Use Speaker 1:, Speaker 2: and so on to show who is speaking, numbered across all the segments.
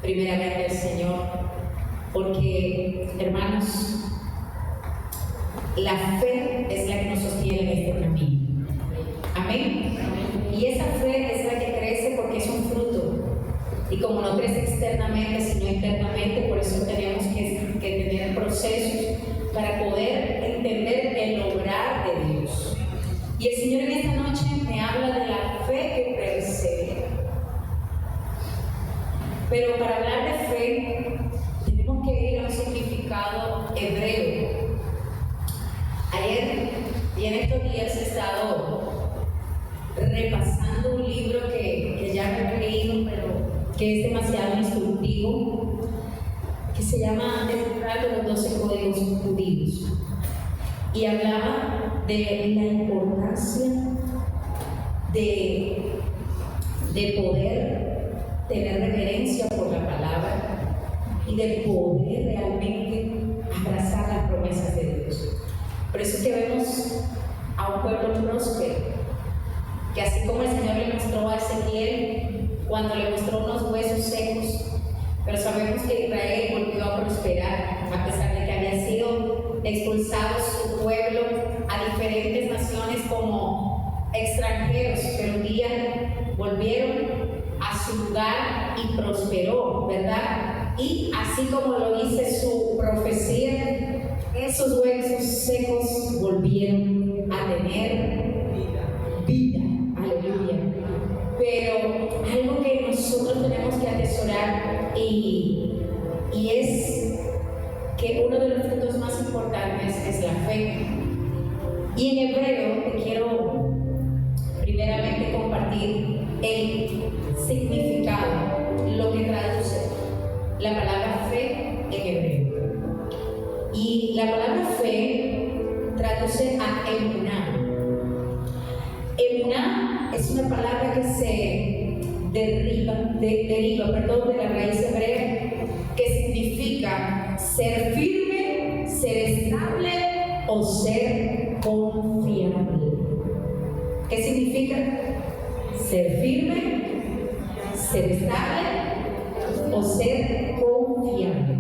Speaker 1: primeramente al Señor, porque, hermanos, la fe es la que nos sostiene en este camino. Amén. Y esa fe es la que crece porque es un fruto. Y como no crece externamente, sino internamente, por eso tenemos que tener procesos para poder entender el obrar de Dios. Y el Señor en esta noche me habla de la fe que persevera. Pero para hablar de fe, tenemos que ir a un significado hebreo. Ayer y en estos días he estado repasando un libro que ya me he leído, pero que es demasiado instructivo, que se llama El libro de los 12 códigos judíos. Y hablaba de la importancia de poder tener reverencia por la palabra y de poder realmente abrazar las promesas de Dios. Por eso es que vemos a un pueblo próspero, que así como el Señor le mostró a Ezequiel cuando le mostró unos huesos secos, pero sabemos que Israel volvió a prosperar a pesar de que había sido expulsado su pueblo a diferentes naciones como extranjeros, pero un día volvieron a su lugar y prosperó, ¿verdad? Y así como lo dice su profecía, esos huesos secos volvieron a tener vida. Aleluya. Pero algo que nosotros tenemos que atesorar y es que uno de los frutos más importantes es la fe. Y en hebreo te quiero primeramente compartir el significado, lo que traduce la palabra fe en hebreo. Y la palabra fe traduce a emuná. Emuná es una palabra que se deriva de la raíz hebrea, que significa ser firme, ser estable o ser confiable. ¿Qué significa? Ser firme, ser estable o ser confiable.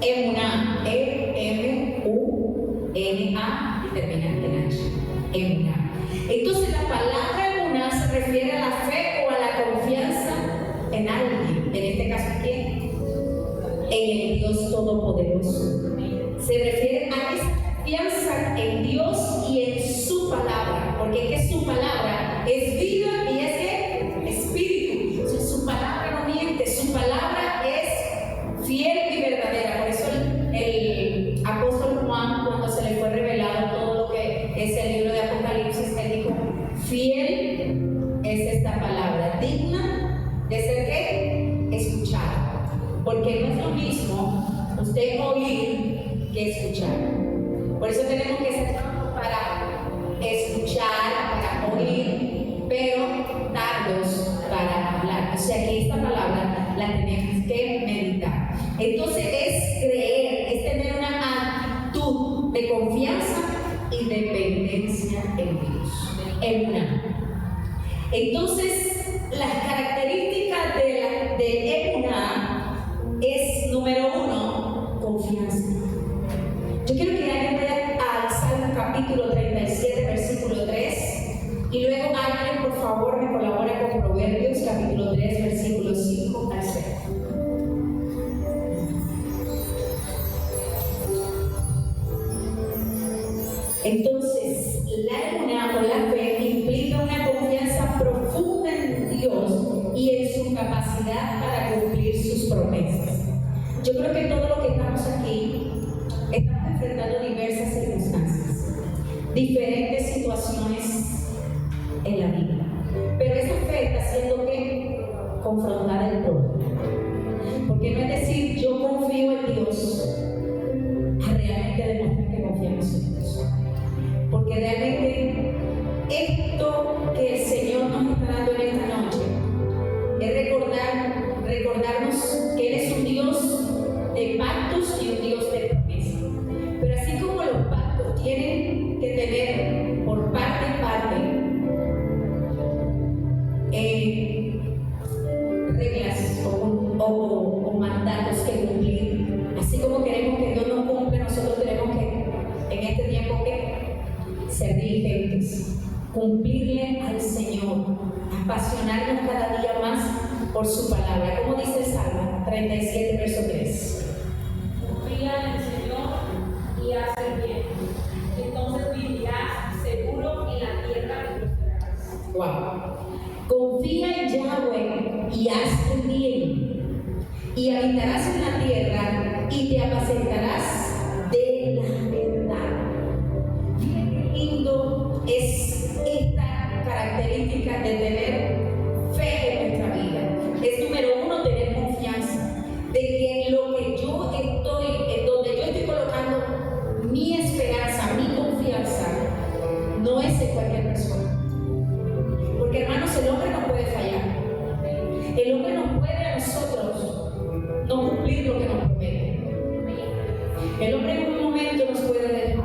Speaker 1: Emuná, E-M-U-N-A y termina en H. Emuná. Entonces la palabra emuná se refiere a la fe o a la confianza en alguien. En este caso, ¿quién? En el Dios Todopoderoso. Se refiere a esa confianza en Dios y en su palabra, porque es que su palabra es vida y es que espíritu. O sea, su palabra no miente, su palabra es fiel y verdadera. Por eso el apóstol Juan, cuando se le fue revelado todo lo que es el libro de Apocalipsis, él dijo: fiel es esta palabra, digna de ser ¿qué? Escuchada. Porque no es lo mismo usted oír que escuchar. Por eso tenemos que ser para escuchar, para oír, pero tardos para hablar. O sea que esta palabra la tenemos que meditar. Entonces es creer, es tener una actitud de confianza y dependencia en Dios. Emuná. Entonces, las características de emuná es, número 1, confianza. Yo quiero que alguien vaya al Salmo capítulo 37, versículo 3, y luego alguien, por favor, me colabore con Proverbios capítulo 3, versículo 5 al 6. Entonces, la emuná o la fe implica una confianza profunda en Dios y en su capacidad para cumplir sus promesas. Yo creo que todo lo que estamos aquí estamos enfrentando diversas circunstancias, diferentes situaciones en la vida, pero esa fe está siendo que confrontada en todo. Porque no es decir yo confío en Dios a realmente demostrar que confiamos en Dios. Porque realmente esto que el Señor nos está dando en esta noche es recordarnos que Él es un Dios de pactos y un Dios de promesas. Pero así como los pactos tienen que tener por parte y parte cumplirle al Señor, apasionarnos cada día más por su palabra. Como dice el Salmo 37, verso 3.
Speaker 2: Confía en el Señor y haz el bien. Entonces vivirás seguro en la tierra y prosperarás.
Speaker 1: Wow. Confía en Yahweh y haz el bien, y habitarás en la tierra y te apacentarás de la verdad. Bien lindo es esta característica de tener fe en nuestra vida. Es número uno, tener confianza de que lo que yo estoy, en donde yo estoy colocando mi esperanza, mi confianza, no es en cualquier persona. Porque hermanos, el hombre no puede fallar. El hombre no puede a nosotros no cumplir lo que nos promete. El hombre en un momento nos puede dejar,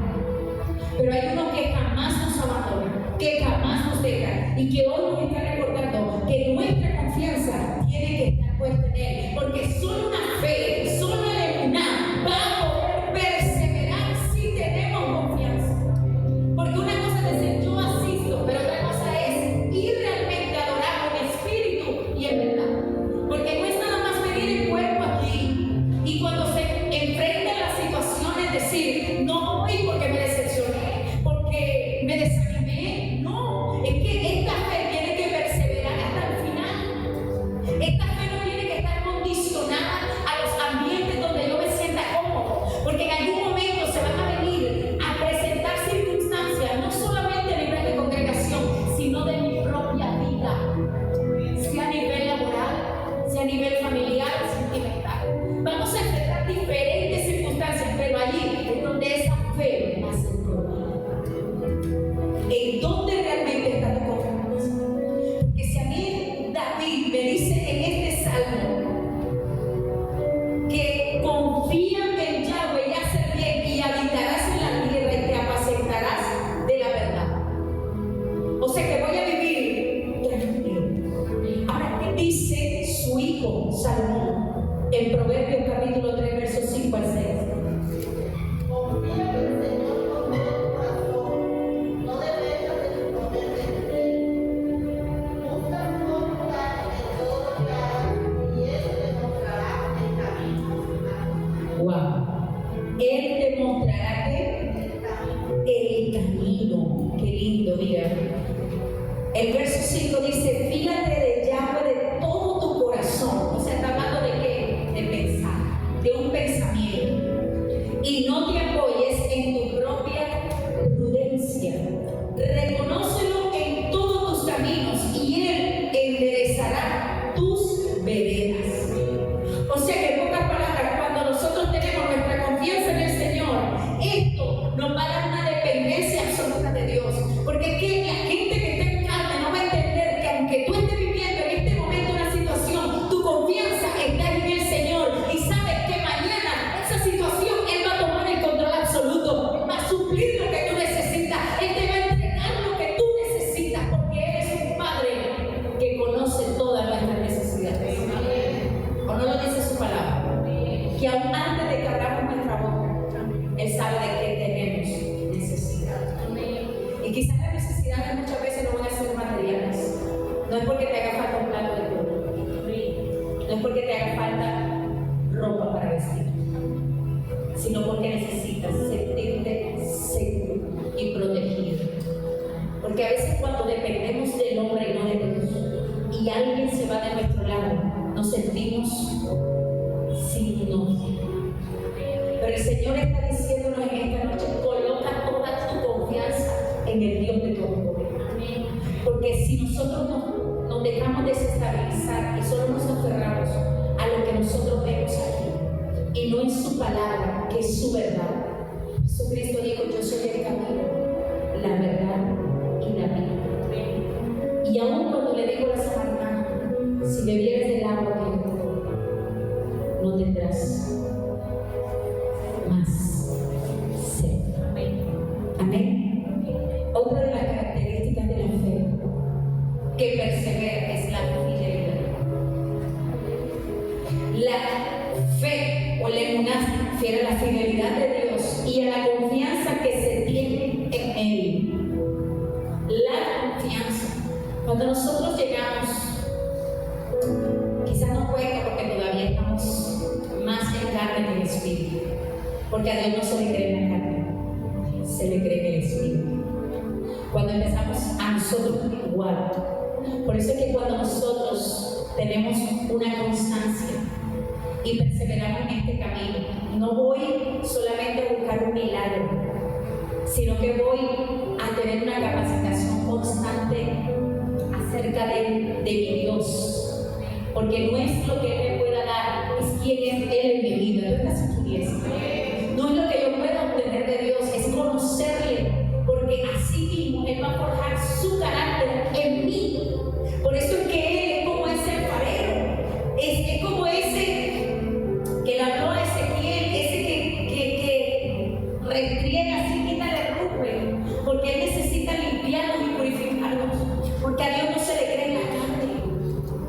Speaker 1: pero hay uno que jamás nos abandona, que jamás nos deja y que hoy nos está recordando que nuestra confianza tiene que estar puesta en Él, porque solo una fe, solo el emuná va a poder perseverar si tenemos confianza. Porque una cosa es decir yo asisto, pero otra cosa es ir realmente a adorar con espíritu y en verdad. Porque no es nada más medir el cuerpo aquí y cuando se enfrentan las situaciones decir no voy porque me decepcioné, porque me desanimé. No, es que esta fe tiene que perseverar hasta el final. Esta fe no tiene que estar condicionada a los ambientes donde yo me sienta cómodo, porque en algún momento se van a venir a presentar circunstancias, no solamente a nivel de congregación, sino de mi propia vida, sea a nivel laboral, sea a nivel familiar, sentimental. Vamos a enfrentar diferentes circunstancias, pero allí es donde esa fe va a ser probada. ¿En dónde realmente está tu confianza? Porque si a mí David me dice en este salmo que confía en Yahweh y hace bien y habitarás en la tierra y te apacentarás de la verdad. O sea que voy a vivir tranquilo. Ahora, ¿qué dice su hijo Salomón en Proverbios capítulo 3, versos 5 al 6?
Speaker 3: Confía en el Señor con todo tu corazón, no dependas de tu propio entendimiento. Busca su voluntad en todo lo que hagas y Él te mostrará el camino.
Speaker 1: Wow. Él te mostrará que el camino. Qué lindo, mira. El verso 5 dice, fíjate de Yahweh de todo tu corazón. O sea, está hablando de qué? De pensar, de un pensamiento. Y no te apoyes en tu propia prudencia. Reconócelo en todos tus caminos y Él enderezará tus veredas. O sea que en pocas palabras, cuando nosotros tenemos nuestra confianza en el Señor, esto nos va a dar una dependencia absoluta de Dios. Porque es que la gente que está en carne no va a entender que aunque tú estés viviendo en este momento una situación, tu confianza está en el Señor y sabes que mañana esa situación Él va a tomar el control absoluto. Él va a suplir lo que tú necesitas. Él te va a entregar lo que tú necesitas porque Él es un Padre que conoce todas nuestras necesidades. ¿O no lo dice su palabra? Que aún antes de que abramos nuestra boca, Él sabe de qué tenemos necesidad. Y quizás las necesidades muchas veces no van a ser materiales. No es porque te haga falta un plato de comida, no es porque te haga falta ropa para vestir, sino porque necesitas sentirte seguro y protegido. Porque a veces cuando dependemos del hombre y no de Dios, y alguien se va de nuestro lado, nos sentimos sin norte. Pero el Señor está diciéndonos en esta noche, coloca toda tu confianza en el Dios de todo poder. Porque si nosotros nos dejamos desestabilizar y solo nos aferramos a lo que nosotros vemos aquí y no en su palabra, que es su verdad. Jesucristo dijo, yo soy el camino, la verdad y la vida. Y aún cuando le digo a la samaritana, si bebieres del agua que yo te doy, no tendrás más sed. Amén. Otra de las características de la fe que persevera es la fidelidad. La fe o la emuná refiere a la fidelidad de Dios y a la confianza que se tiene en Él. La Cuando nosotros llegamos, quizás no cuesta porque todavía estamos más en carne que en espíritu, porque a Dios no se le cree en la carne, se le cree en el espíritu. Cuando empezamos a nosotros igual, por eso es que cuando nosotros tenemos una constancia y perseveramos en este camino, no voy solamente a buscar un milagro, sino que voy a tener una capacitación constante acerca de mi Dios, porque no es lo que Él me pueda dar, es quién es Él en mi vida. ¿Tú estás aquí? No es lo que yo pueda obtener de Dios, es conocerle, porque así mismo Él va a forjar su carácter en mí. Por eso es que Él es como ese alfarero, es como ese que le habló a Ezequiel, ese que restriega así, quita el rupre, porque Él necesita limpiarnos y purificarnos, porque a Dios no se le cree en la carne.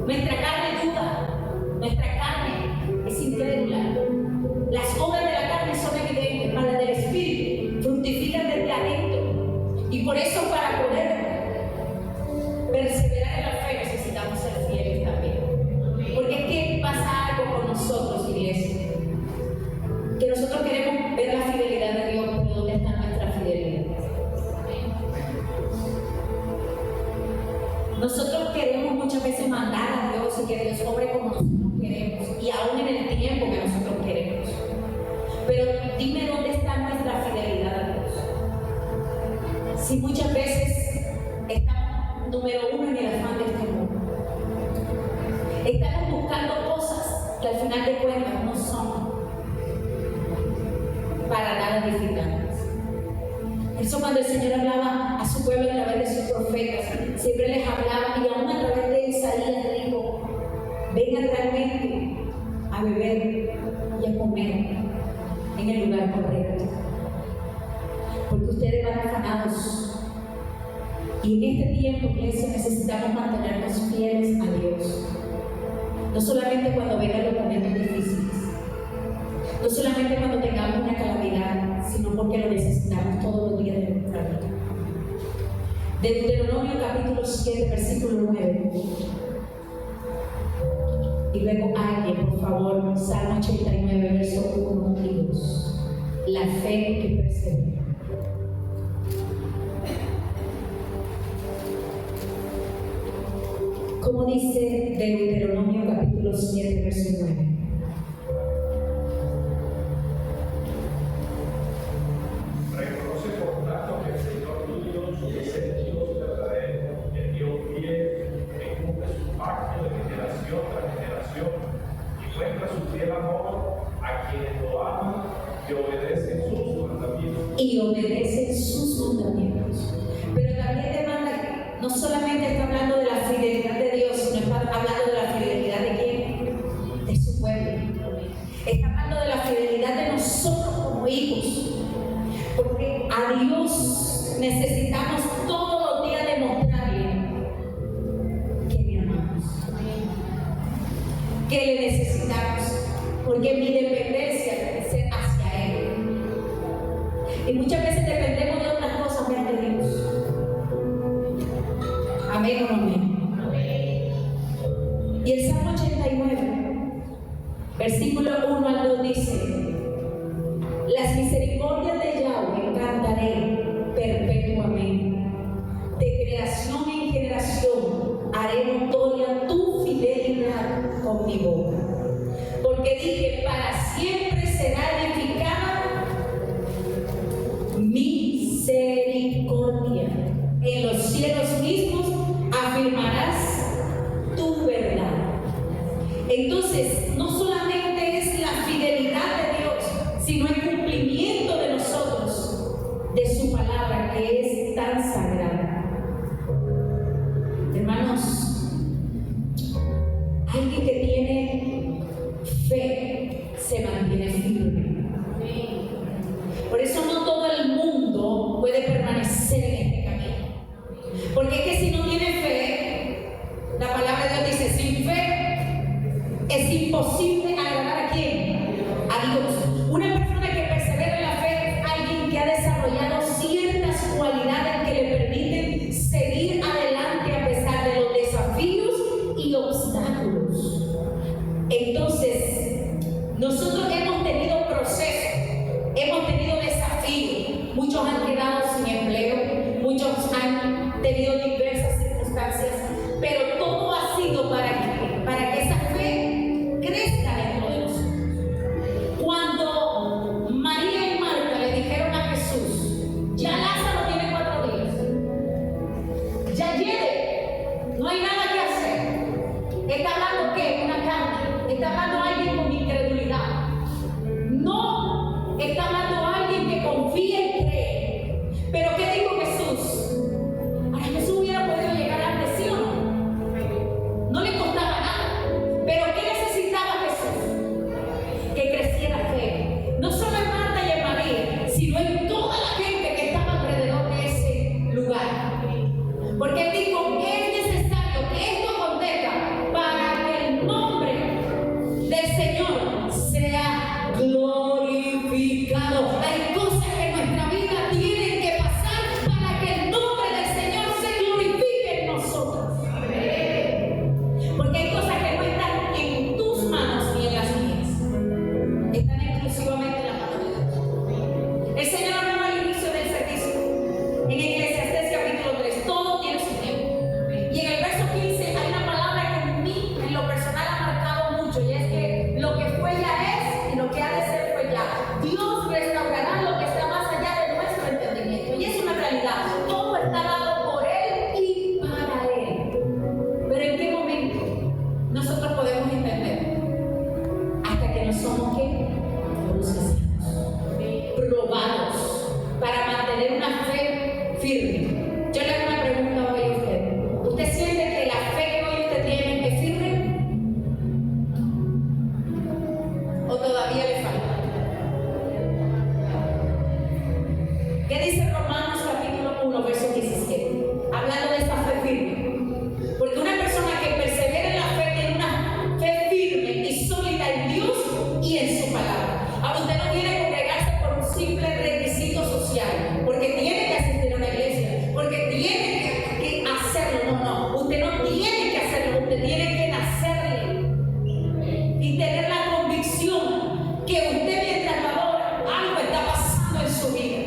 Speaker 1: Nuestra carne duda, nuestra carne es incrédula. Las obras de la carne son evidentes, mas las del Espíritu fructifican desde adentro. Y por eso, para poder perseverar en la fe, necesitamos ser fieles también. Porque es que pasa algo con nosotros, iglesia, que nosotros queremos ver la fidelidad de Dios, pero ¿dónde está nuestra fidelidad? Nosotros queremos muchas veces mandar a Dios y que Dios obre como nosotros queremos, y aún en el tiempo que nosotros queremos. Pero dime dónde está nuestra fidelidad a Dios. Si muchas veces estamos número uno en el afán de este mundo, estamos buscando cosas que al final de cuentas no son para nada edificantes. Por eso cuando el Señor hablaba a su pueblo a través de sus profetas, siempre les hablaba, y aún a través de Isaías dijo: vengan realmente a beber y a comer en el lugar correcto, porque ustedes van afanados. Y en este tiempo, iglesia, necesitamos mantenernos fieles a Dios, no solamente cuando vengan los momentos difíciles, no solamente cuando tengamos una calamidad, sino porque lo necesitamos todos los días de nuestra vida. Deuteronomio capítulo 7, versículo 9. Y luego alguien, por favor, Salmo 89, verso 1 y 2. La fe que persevera. Como dice Deuteronomio capítulo 7, verso 9.
Speaker 4: Reconoce por tanto que el Señor tu Dios es el Dios verdadero, el Dios fiel, que cumple su pacto de generación tras generación y muestra su fiel amor a quienes lo aman y obedecen sus mandamientos.
Speaker 1: Y obedecen sus mandamientos. Pero también demanda, no solamente está hablando de la fidelidad de Dios, sino está hablando de la fidelidad de quién, de su pueblo. Está hablando de la fidelidad de nosotros como hijos, porque a Dios necesitamos todos los días demostrarle que le amamos, que le necesitamos, porque mi dependencia debe ser hacia Él. Y muchas veces dependemos de otras cosas menos de Dios. Amén o no amén. Y el Salmo 89, versículo 1 al 2 dice: las misericordias de Yahweh cantaré perpetuamente, de generación en generación haré notoria tu fidelidad con mi boca, porque dije: para siempre será edificada misericordia, en los cielos mismos afirmarás tu verdad. Entonces, no solamente es la fidelidad de Dios, sino el cumplimiento de nosotros, de su palabra, que es tan sagrada. Hermanos, alguien que tiene fe se mantiene firme. Por eso no todo el mundo puede permanecer en este camino. Porque es que si no tiene fe, la palabra de Dios dice: sin fe es imposible agradar ¿a quién? A Dios. Una persona que persevera en la fe es alguien que ha desarrollado ciertas cualidades que le permiten seguir adelante a pesar de obstáculos. Entonces, nosotros hemos tenido procesos, hemos tenido desafíos. Muchos han quedado sin empleo, muchos han tenido diversas circunstancias, pero todo ha sido para que esa fe crezca dentro de nosotros. Cuando María y Marta le dijeron a Jesús, ya Lázaro tiene 4 días, ya lleve, no hay nada que hacer. Está hablando que una carne, está hablando alguien con incredulidad. No está hablando alguien que confía y cree. Pero ¿qué dijo Jesús? Ahora Jesús hubiera podido llegar antes, ¿sí o no? No le costaba nada. Pero ¿qué necesitaba Jesús? Que creciera fe. No solo en Marta y en María, sino en toda la gente que estaba alrededor de ese lugar. Porque él dijo, es necesario que esto acontezca para que el nombre del Señor sea glorificado. Hay cosas que en nuestra vida tienen que pasar para que el nombre del Señor se glorifique en nosotros. Porque hay cosas que no están en tus manos ni en las mías, están exclusivamente en la mano de Dios. El Señor hablaba al inicio del servicio en Eclesiastés capítulo 3, todo tiene su tiempo. Y en el verso 15 hay una palabra que en mí, en lo personal, ha marcado mucho, y es que lo que fue ya es, y lo que ha de ser fue ya. Dios restaurará lo que está más allá de nuestro entendimiento, y es una realidad. Todo está dado por Él y para Él. Pero ¿en qué momento nosotros podemos entender? Hasta que no somos ¿qué? Procesados, probados, para mantener una fe firme. Yo le hago una pregunta hoy a usted. ¿Usted siente que la fe que hoy usted tiene es firme? ¿O todavía le falta? ¿Qué dice Romanos capítulo 1, verso 17? Hablando de esta fe firme. Porque una persona que persevera en la fe tiene una fe firme y sólida en Dios y en su palabra. Ahora usted no quiere congregarse por un simple requisito social, porque tiene que asistir a una iglesia, porque tiene que hacerlo. No, usted no tiene que hacerlo, usted tiene que nacerle y tener la convicción que usted mientras labora, algo está pasando en su vida.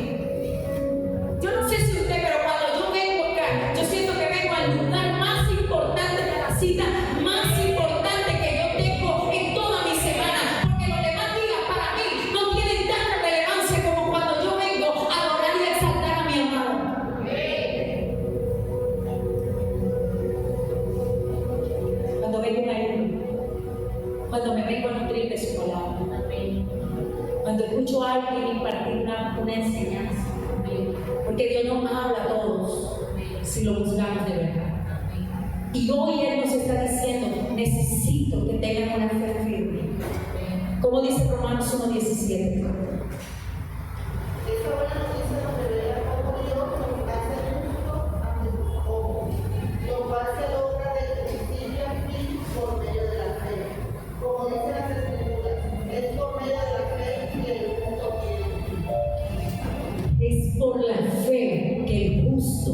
Speaker 1: Yo no sé si usted, pero cuando yo vengo acá, yo siento que vengo al lugar más importante de la cita, más importante que yo tengo en toda mi semana, porque los demás días para mí no tienen tanta relevancia como cuando yo vengo a adorar y a exaltar a mi amado. Cuando vengo a Él, cuando me vengo a nutrir de su palabra, cuando escucho a alguien impartir una enseñanza, porque Dios nos habla a todos si lo buscamos de verdad. Y hoy Él nos está diciendo, necesito que tengan una fe firme. Como dice Romanos 1:17.
Speaker 3: Esta buena noticia nos revela cómo Dios nos hace justo ante sus ojos, lo cual se logra del principio a fin por medio de la fe. Como dice las Escrituras, es por medio de la fe que el justo vive.
Speaker 1: Es por la fe que el justo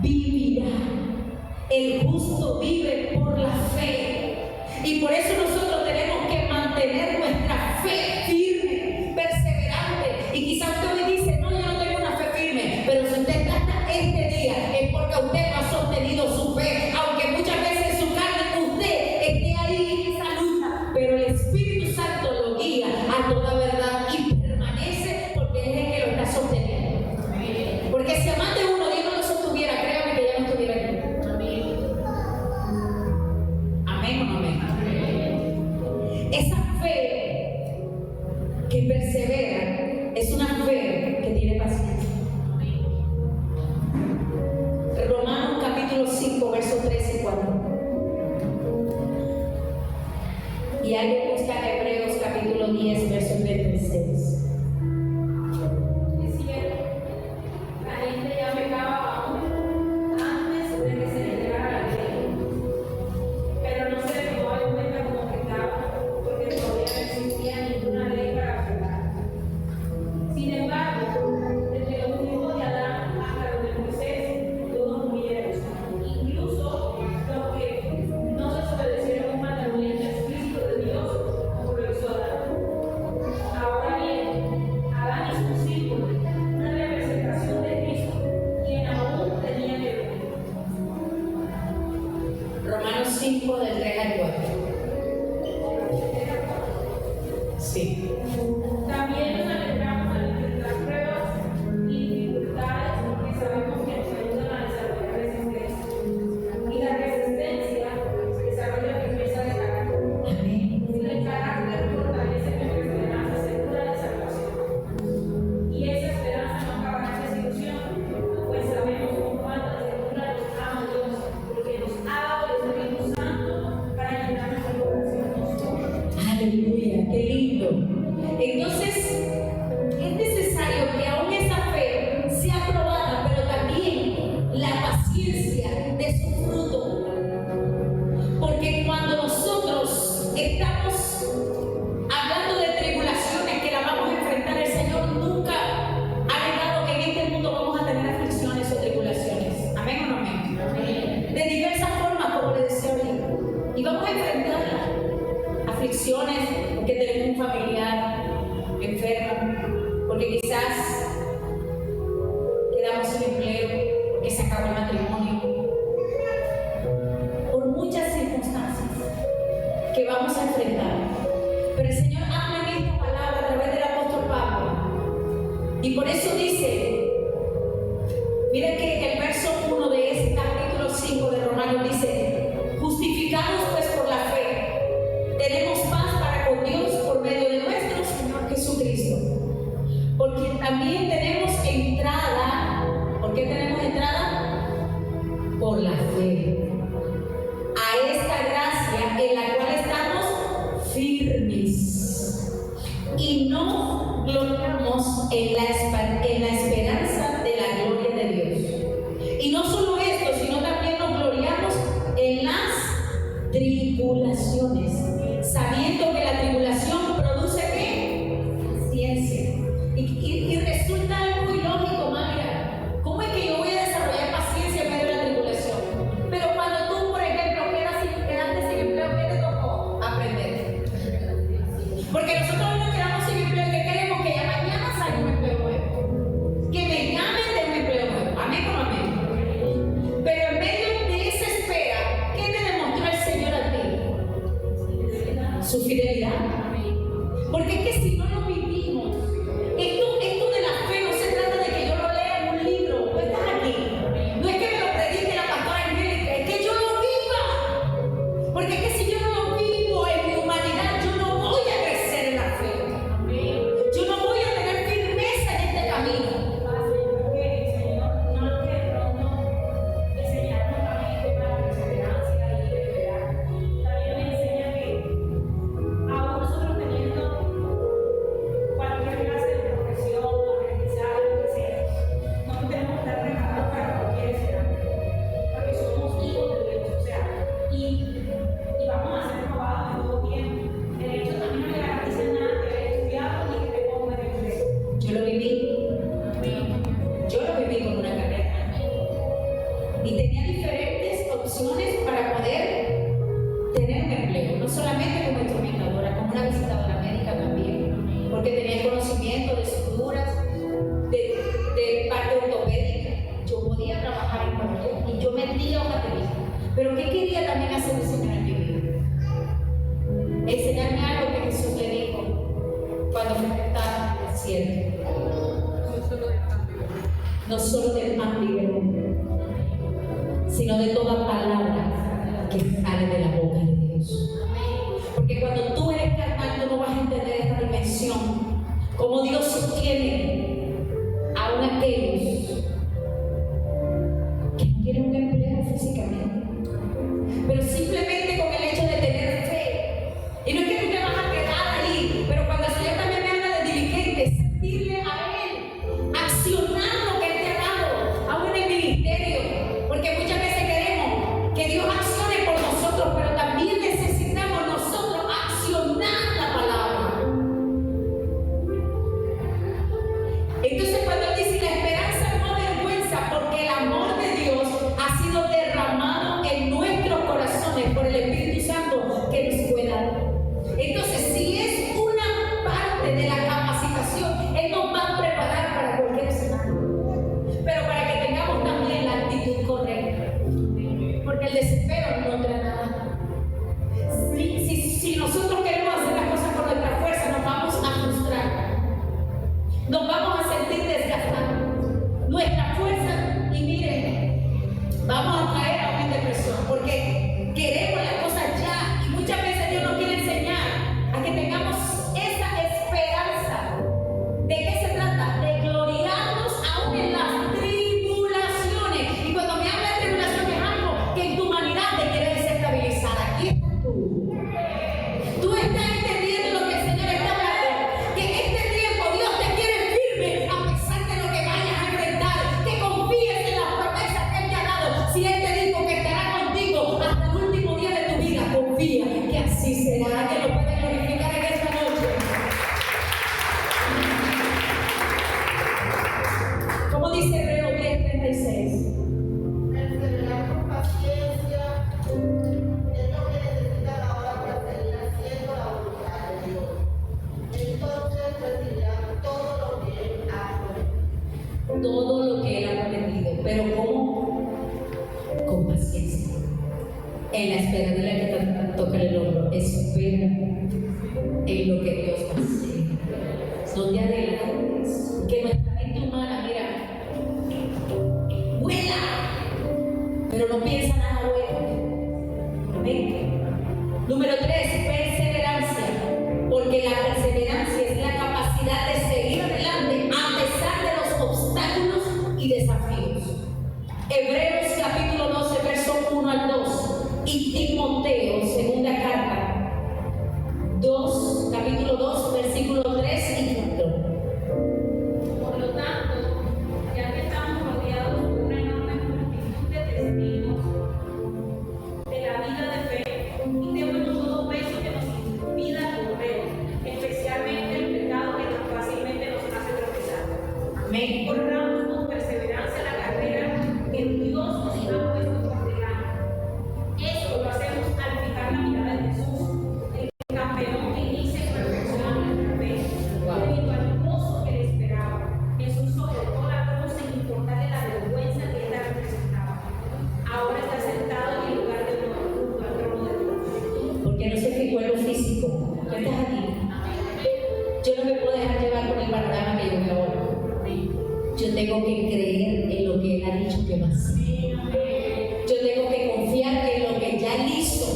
Speaker 1: vivirá. El justo vive por la fe. Y por eso nosotros tenemos que mantener nuestra fe firme, perseverante. Y quizás usted hoy dice, no, yo no tengo una fe firme. Pero si usted está hasta este día, es porque usted no ha sostenido su fe. Aunque muchas veces en su carne usted esté ahí en esa lucha. Pero el Espíritu Santo lo guía a toda verdad y permanece porque es el que lo está sosteniendo. Porque si a más de uno Dios no lo sostuviera, créame que ya no estuviera aquí. Amén o no amén. Esa fe que persevera es una fe que tiene paciencia. Romanos capítulo 5, versos 3 y 4. Y alguien busca en Hebreos capítulo 10, verso 36.
Speaker 2: Es cierto, la gente ya pecaba aún antes de que se le entregara la ley, pero no se le tomó en cuenta como pecado, porque todavía no existía ninguna ley para pecar. Sin embargo, desde los tiempos de Adán hasta los de Moisés, todos murieron, incluso los
Speaker 1: 5 del 3 al 4. Sí.
Speaker 2: También nos alegramos al enfrentar pruebas y dificultades porque sabemos que nos ayudan a desarrollar resistencia. Y la resistencia desarrolla firmeza de carácter. Y el carácter fortalece nuestra esperanza segura de salvación. Y esa esperanza no acabará en desilusión, pues sabemos con cuánta ternura nos ama Dios, porque nos ha dado el Espíritu Santo para llenar nuestro corazón.
Speaker 1: Aleluya, qué lindo. Entonces, es necesario que aún esa fe sea probada, pero también la paciencia de su fruto. Porque cuando nosotros estamos hablando de tribulaciones que la vamos a enfrentar, el Señor nunca ha negado que en este mundo vamos a tener aflicciones o tribulaciones. ¿Amén o no amén? De diversas formas, como le decía ahorita. Y vamos a enfrentarlas. Aflicciones, porque tenemos un familiar enfermo, porque quizás quedamos sin empleo, porque se acabó el matrimonio, por muchas circunstancias que vamos a enfrentar. Pero el Señor habla en esta palabra a través del apóstol Pablo, y por eso dice, mira que el verso 1 de este capítulo 5 de Romanos dice: justificados pues por la fe, tenemos paz para con Dios por medio de nuestro Señor Jesucristo. Porque también tenemos entrada. ¿Por qué tenemos entrada? Por la fe. A esta gracia en la cual estamos firmes. Y no gloriamos en la esperanza de la gloria de Dios. Y no solo esto, sino también nos gloriamos en las tribulaciones, sabiendo que la tribulación produce ¿qué? Paciencia. Y resulta algo ilógico, Mayra. ¿Cómo es que yo voy a desarrollar paciencia en medio de la tribulación? Pero cuando tú, por ejemplo, quedaste sin empleo, ¿qué te tocó? Aprender. Porque nosotros no nos quedamos sin empleo, que queremos que ya mañana salga un empleo nuevo. Que me llamen de un empleo nuevo. Amén o no amén. Pero en medio de esa espera, ¿qué te demostró el Señor a ti? Su fidelidad. Porque es que si no lo vivimos, esto de la fe no se trata de que yo lo lea en un libro, tú estás aquí. No es que me lo predique la pastora Angélica, es que yo lo viva. Porque es que si yo no lo vivo en mi humanidad, yo no voy a crecer en la fe. Yo no voy a tener firmeza en este camino.
Speaker 2: Porque el Señor no nos quiere pronto enseñarnos también el tema de la perseverancia y de esperar. También nos enseña que aún nosotros teniendo cualquier clase de profesión, aprendizaje, lo que sea, no tenemos que estar preparados para cualquier escenario, porque somos hijos de Dios, o sea, y vamos a ser probados en todo tiempo. El hecho también no le garantiza nada que hayas estudiado ni que te pongas en empleo.
Speaker 1: Yo lo viví. Yo lo viví con una carrera. Y tenía diferentes opciones para poder tener un empleo. No solamente como instrumentadora, como una visitadora médica también. Porque tenía el conocimiento de suturas, de parte ortopédica. Yo podía trabajar en cualquier. Y yo metía hojas de vida. Pero ¿qué quería también hacer el Señor en mi vida? Enseñarme algo que Jesús le dijo cuando me estaba en el cielo. No solo del pan vive el hombre, sino de toda palabra que sale de la boca de Dios. Porque cuando tú eres carnal, tú no vas a entender esta dimensión, como Dios sostiene aún aquellos que no tienen un empleo físicamente, pero simplemente con el hecho de tener fe. Y no es que tú te vas a quedar ahí, pero cuando el Señor también me habla de diligente, servirle a Él, accionar lo que Él te ha dado, aún en el ministerio, porque muchas veces queremos que Dios accione por nosotros, pero también necesitamos nosotros accionar la palabra. Entonces cuando Él dice la esperanza Dígale que toca el hombro. Espera en lo que Dios va a hacer. No te adelantes. Que nuestra mente humana, mira, vuela, pero no piensa nada bueno. Amén. Número 3, perseverancia. Porque la perseverancia es la capacidad de seguir adelante a pesar de los obstáculos y desafíos. Hebreos capítulo 12, verso 1 al 2. Y Timoteo, segunda carta, capítulo 2, versículo 3 y 4.
Speaker 2: Por lo tanto, ya que estamos rodeados por una enorme multitud de testigos de la vida de fe, quitémonos todo peso que nos impida correr, especialmente el pecado que tan fácilmente nos hace tropezar.
Speaker 1: Amén.
Speaker 2: Corramos con perseverancia la carrera que Dios nos ha puesto por delante. Esto lo hacemos al fijar la mirada en Jesús, el campeón que inicia y perfecciona nuestra fe, debido al gozo que le esperaba. Jesús soportó la cruz sin importarle la vergüenza que él representaba. Ahora está sentado en el lugar de honor junto al trono de Dios.
Speaker 1: Porque no se fijó en lo físico. ¿Tú estás aquí? Yo no me puedo dejar llevar por el panorama que yo veo ahora. Yo tengo que creer en lo que Él ha dicho que va a hacer. Yo tengo que confiar en lo que ya Él hizo.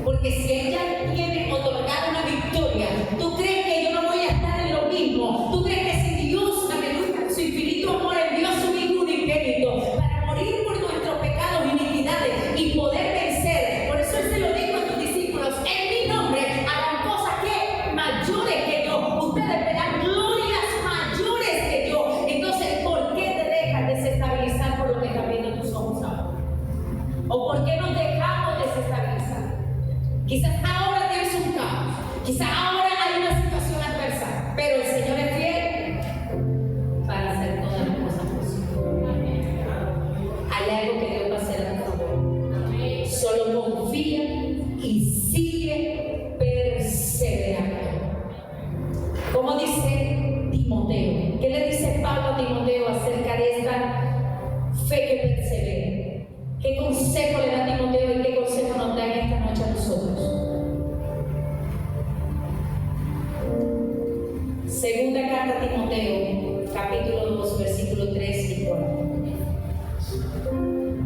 Speaker 1: Porque si Él ya tiene otorgado una victoria, ¿tú crees que yo no voy a estar en lo mismo? ¿Tú crees que si Dios, aleluya, su infinito amor envió a su Hijo unigénito para morir por nuestros pecados y iniquidades y poder vencer? Por eso Él se lo dijo a sus discípulos: en mi nombre hagan cosas que mayores que yo. Ustedes verán glorias mayores que yo. Entonces, ¿por qué te dejas desestabilizar por lo que está viendo tus ojos ahora? ¿O por qué nos dejamos desestabilizar? Quizás ahora tienes un caos, quizás ahora hay una situación adversa, pero el Señor es fiel para hacer todas las cosas posibles. Hay algo que Dios va a hacer a tu favor. Solo confía y sigue perseverando. Como dice Timoteo, ¿qué le dice Pablo a Timoteo acerca de esta fe que persevera? ¿Qué consejo le da a Timoteo y qué consejo nos da en esta noche a nosotros? Segunda carta a Timoteo, capítulo 2, versículo 3 y 4.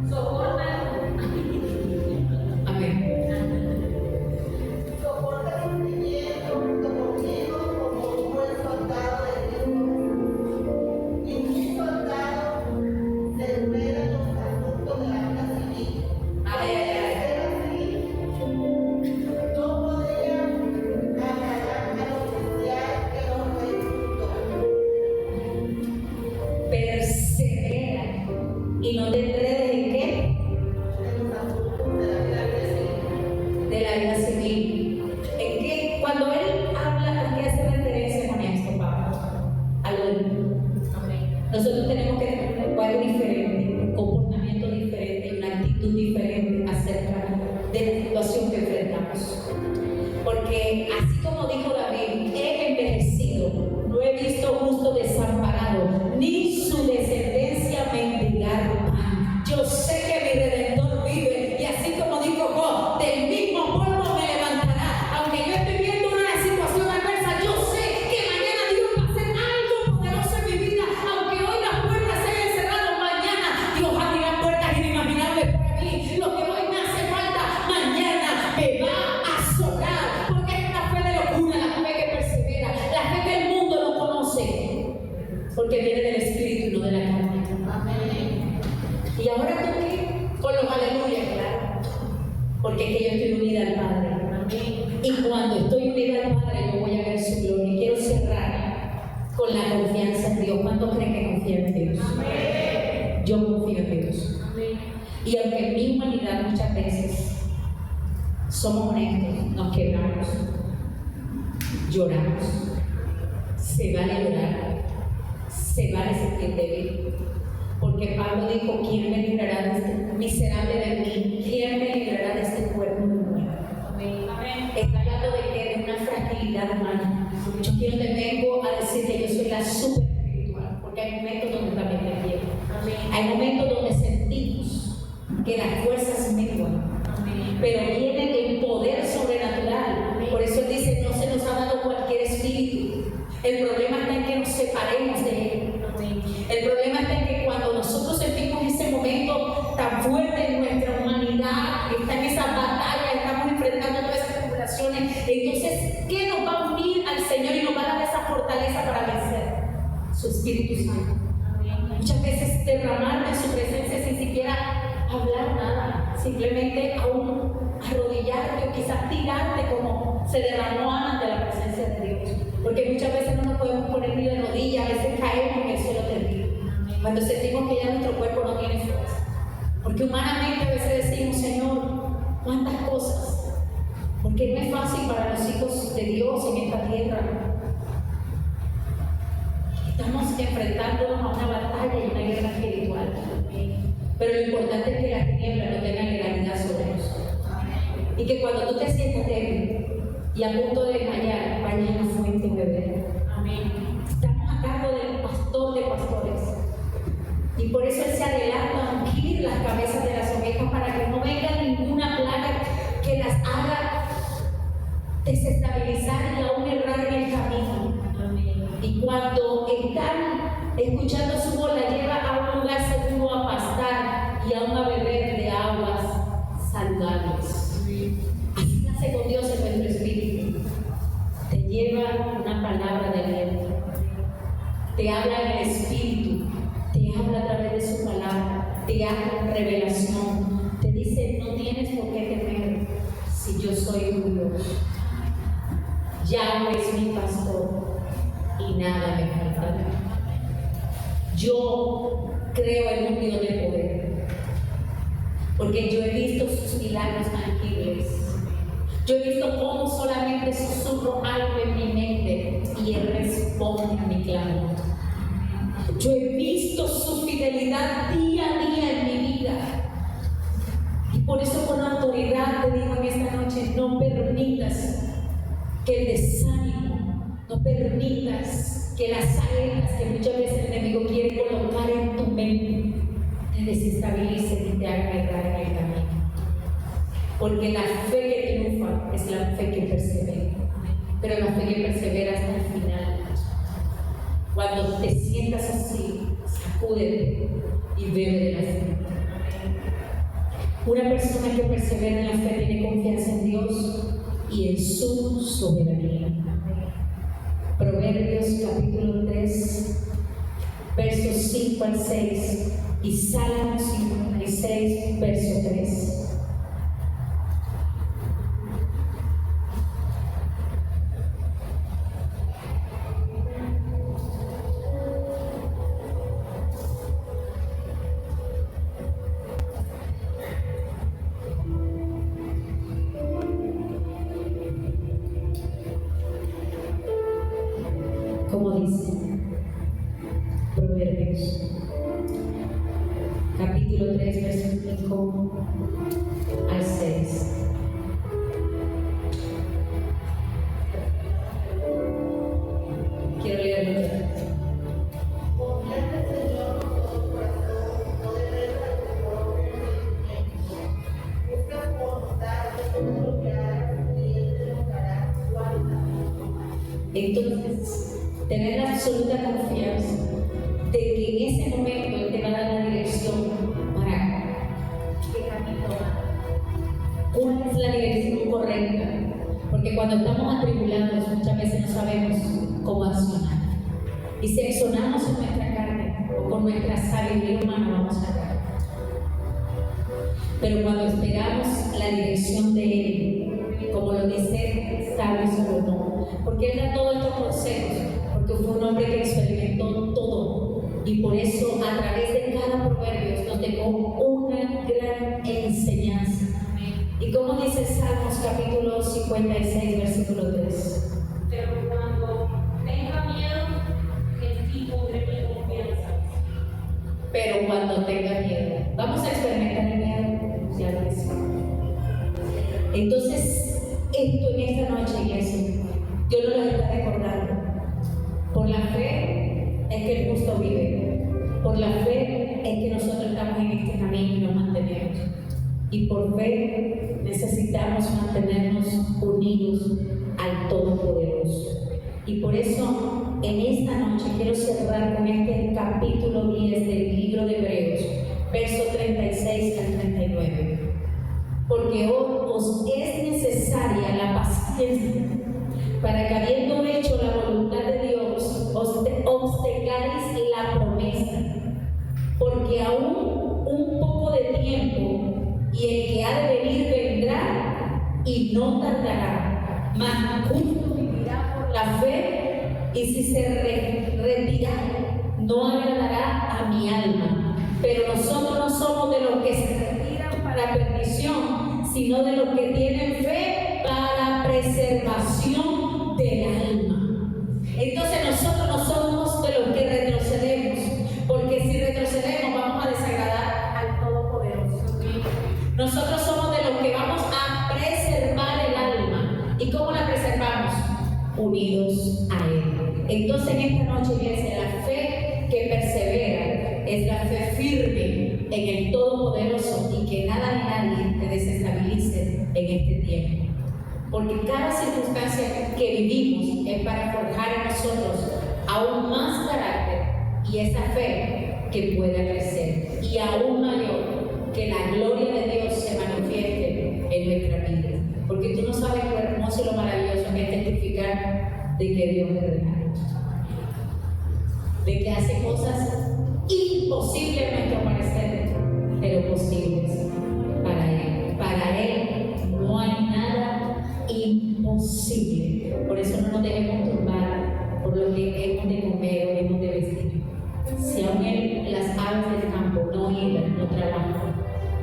Speaker 2: Soporta.
Speaker 1: Amén.
Speaker 3: Soporta el sufrimiento junto conmigo como un buen soldado de Cristo. Ningún soldado se enreda en los asuntos de la vida civil.
Speaker 1: Ay, ay, ay.
Speaker 3: No podría agarrar al oficial que nos reclutó.
Speaker 1: Persevera y no te enredes en qué?
Speaker 3: En los asuntos de la vida civil.
Speaker 1: De la vida civil. ¿En qué? Cuando él habla, ¿a qué hace referencia con esto, Pablo? A lo del mundo. Nosotros tenemos que tener un lenguaje diferente, un comportamiento diferente y una actitud diferente acerca de la situación que enfrentamos. Porque así como dijo David, he envejecido, no he visto justo desamparado, ni su descendencia mendigar pan. Yo sé que mi Redentor vive, y así como dijo Job, del mismo polvo me levantará. Aunque yo esté viendo una situación adversa, yo sé que mañana Dios va a hacer algo poderoso en mi vida. Aunque hoy las puertas se hayan cerrado, mañana Dios abrirá puertas inimaginables para mí. Lo que hoy me hace falta, mañana me va a sobrar. Porque es una fe de locura, la fe que persevera, la fe que el mundo no conoce. Porque viene del Espíritu y no de la carne. Y ahora tú qué? Con los aleluyas, claro. Porque es que yo estoy unida al Padre. Y cuando estoy unida al Padre, yo voy a ver su gloria. Y quiero cerrar con la confianza en Dios. ¿Cuántos creen que confían en Dios? Yo confío en Dios. Y aunque en mi humanidad muchas veces somos honestos, nos quebramos, lloramos, se vale llorar, se vale sentir débil. Porque Pablo dijo: ¿quién me librará de este miserable de mí? ¿Quién me librará de este cuerpo de muerte? Está hablando de que de una fragilidad humana. Yo quiero te vengo a decir que yo soy la super espiritual, porque hay momentos donde también me pierdo. Hay momentos donde sentimos que las fuerzas menguan, pero viene el ¿qué nos va a unir al Señor y nos va a dar esa fortaleza para vencer? Su Espíritu Santo. Muchas veces derramarte en su presencia sin siquiera hablar nada, simplemente aún arrodillarte o quizás tirarte como se derramó Ana ante la presencia de Dios. Porque muchas veces no nos podemos poner ni de rodillas, a veces caemos en el suelo terrible. Cuando sentimos que ya nuestro cuerpo no tiene fuerza. Porque humanamente a veces decimos, Señor, ¿cuántas cosas? Porque no es fácil para los hijos de Dios en esta tierra. Estamos enfrentándonos a una batalla y una guerra espiritual. Pero lo importante es que las tinieblas no tengan legalidad sobre nosotros. Y que cuando tú te sientas débil y a punto de desmayar, vayas a la fuente a beber. Estamos a cargo del pastor de pastores. Y por eso Él se adelanta a ungir las cabezas de las ovejas para que no venga ninguna plaga que las haga desestabilizar y aún errar en el camino. Y cuando están escuchando su voz, la lleva a un lugar seguro a pastar y aún a beber de aguas saludables. Así nace con Dios en nuestro espíritu. Te lleva una palabra de aliento. Te habla en el espíritu. Te habla a través de su palabra. Te habla revelación. Te dice, no tienes por qué temer si yo soy tu Dios. Yahweh es mi pastor y nada me faltará. Yo creo en un Dios de poder, porque yo he visto sus milagros tangibles. Yo he visto cómo solamente susurro algo en mi mente y Él responde a mi clamor. Yo he visto su fidelidad día a día en mi vida. Y por eso con autoridad te digo en esta noche, no permitas que el desánimo, no permitas que las saetas que muchas veces el enemigo quiere colocar en tu mente te desestabilicen y te hagan errar en el camino. Porque la fe que triunfa es la fe que persevera, pero la fe que persevera hasta el final. Cuando te sientas así, sacúdete y bebe de la fe. Una persona que persevera en la fe tiene confianza en Dios y en su soberanía. Proverbios capítulo 3, versos 5 al 6 y Salmos 56, verso 3. Como dice Proverbios capítulo 3, versos 5 al 6. Quiero leerlo.
Speaker 3: Confía en el Señor con todo tu corazón, no detengas tu propio entendimiento. Busca su voluntad en todo lo que hagas y Él te mostrará cuál es la mejor.
Speaker 1: Entonces, tener la absoluta confianza de que en ese momento Él te va a dar la dirección para qué camino tomar. ¿Cuál es la dirección correcta? Porque cuando estamos atribulados muchas veces no sabemos cómo accionar. Y si accionamos en nuestra carne o con nuestra sabiduría humana vamos a caer. Pero cuando esperamos la dirección de Él, como lo dice Sabio Salomón, porque Él da todos estos consejos, porque fue un hombre que experimentó todo y por eso a través de cada proverbio nos dejó una gran enseñanza. Y como dice Salmos capítulo 56, versículo 3.
Speaker 2: Pero cuando tenga miedo, en ti pondré mi confianza.
Speaker 1: Pero cuando tenga miedo, vamos a experimentar el miedo, ya lo decía. Entonces, esto en esta noche, iglesia, Dios nos lo está recordando. Por la fe es que el justo vive. Por la fe es que nosotros estamos en este camino y nos mantenemos. Y por fe necesitamos mantenernos unidos al Todopoderoso. Y por eso, en esta noche quiero cerrar con este capítulo 10 del libro de Hebreos, verso 36 al 39. Porque os es necesaria la paciencia para que habiendo hecho la voluntad de Dios, obtengáis la promesa. Porque aún un poco de tiempo, y el que ha de venir vendrá, y no tardará. Mas justo vivirá por la fe, y si se retira, no agradará a mi alma. Pero nosotros no somos de los que se retiran para perdición, sino de los que tienen fe para preservación del alma. Entonces nosotros no somos de los que retrocedemos, porque si retrocedemos vamos a desagradar al Todopoderoso. Nosotros somos de los que vamos a preservar el alma. ¿Y cómo la preservamos? Unidos a Él. Entonces en esta noche, iglesia, la fe que persevera es la fe firme en el Todopoderoso, y que nada ni nadie te desestabilice en este tiempo. Porque cada circunstancia que vivimos es para forjar en nosotros aún más carácter y esa fe que pueda crecer, y aún mayor, que la gloria de Dios se manifieste en nuestra vida. Porque tú no sabes lo hermoso y lo maravilloso que es testificar de que Dios es real, de que hace cosas imposibles a nuestro parecer, pero posibles para Él. Para Él no hay nada imposible. Por eso no nos dejemos turbar por lo que hemos de comer o hemos de vestir. Si aún las aves del campo no hilan, no trabajan,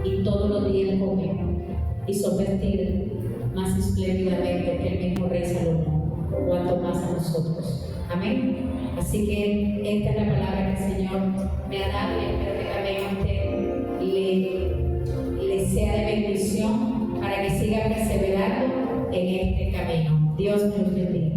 Speaker 1: y todos los días comen y son vestidas más espléndidamente que el mismo rey Salomón, cuanto más a nosotros. Amén. Así que esta es la palabra que el Señor me ha dado, y espero que también a usted le sea de bendición para que siga perseverando en este camino. Dios nos bendiga.